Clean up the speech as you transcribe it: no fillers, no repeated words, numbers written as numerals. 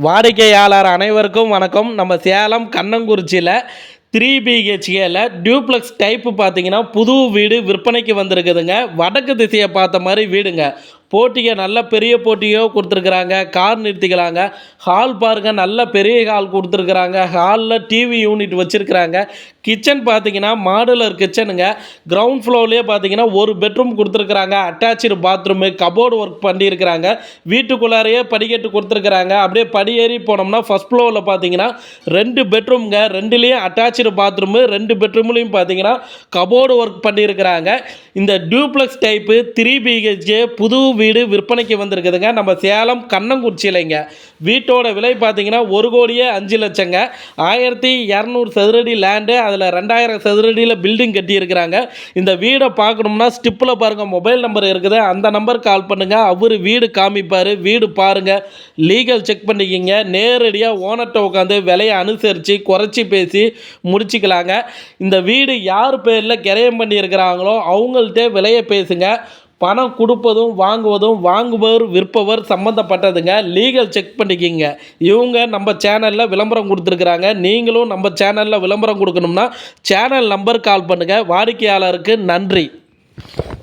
வாடிக்கையாளர் அனைவருக்கும் வணக்கம். நம்ம சேலம் கண்ணங்குறிச்சியில் 3 BHKல டியூப்ளெக்ஸ் டைப்பு பார்த்தீங்கன்னா புது வீடு விற்பனைக்கு வந்திருக்குதுங்க. வடக்கு திசையை பார்த்த மாதிரி வீடுங்க. போட்டியை நல்ல பெரிய போட்டியோ கொடுத்துருக்குறாங்க. கார் நிறுத்திக்கலாங்க. ஹால் பாருங்க, நல்ல பெரிய ஹால் கொடுத்துருக்குறாங்க. ஹாலில் டிவி யூனிட் வச்சுருக்குறாங்க. கிச்சன் பார்த்தீங்கன்னா மாடுலர் கிச்சனுங்க. கிரவுண்ட் ஃப்ளோர்லேயே பார்த்தீங்கன்னா ஒரு பெட்ரூம் கொடுத்துருக்குறாங்க. அட்டாச்சு பாத்ரூமு, கபோர்டு ஒர்க் பண்ணியிருக்கிறாங்க. வீட்டுக்குள்ளாரையே படிக்கட்டு கொடுத்துருக்குறாங்க. அப்படியே படியேறி போனோம்னா ஃபஸ்ட் ஃப்ளோரில் பார்த்தீங்கன்னா 2 பெட்ரூம்ங்க. 2லேயும் அட்டாச்சு பாத்ரூமு, 2 பெட்ரூம்லேயும் பார்த்தீங்கன்னா கபோர்டு ஒர்க் பண்ணியிருக்கிறாங்க. இந்த டியூப்ளெக்ஸ் டைப்பு 3 BHK புது வீடு விற்பனைக்கு வந்திருக்குதுங்க. நம்ம சேலம் கண்ணங்குறிச்சியிலைங்க. வீட்டோட விலை பார்த்தீங்கன்னா 1,05,00,000ங்க. 1200 சதுரடி லேண்டு, அதில் 2000 சதுரடியில் பில்டிங் கட்டியிருக்கிறாங்க. இந்த வீடை பார்க்கணும்னா ஸ்டிப்பில் பாருங்கள், மொபைல் நம்பர் இருக்குது, அந்த நம்பர் கால் பண்ணுங்கள். அவர் வீடு காமிப்பார். வீடு பாருங்கள், லீகல் செக் பண்ணிக்கிங்க. நேரடியாக ஓனர்கிட்ட உட்காந்து விலையை அனுசரித்து குறைச்சி பேசி முடிச்சுக்கலாங்க. இந்த வீடு யார் பேரில் கிரயம் பண்ணியிருக்கிறாங்களோ அவங்கள்ட்ட விலையை பேசுங்க. பணம் கொடுப்பதும் வாங்குவதும் வாங்குபவர் விற்பவர் சம்மந்தப்பட்டதுங்க. லீகல் செக் பண்ணிக்கிங்க. இவங்க நம்ம சேனலில் விளம்பரம் கொடுத்துருக்குறாங்க. நீங்களும் நம்ம சேனலில் விளம்பரம் கொடுக்கணும்னா சேனல் நம்பர் கால் பண்ணுங்கள். வாடிக்கையாளருக்கு நன்றி.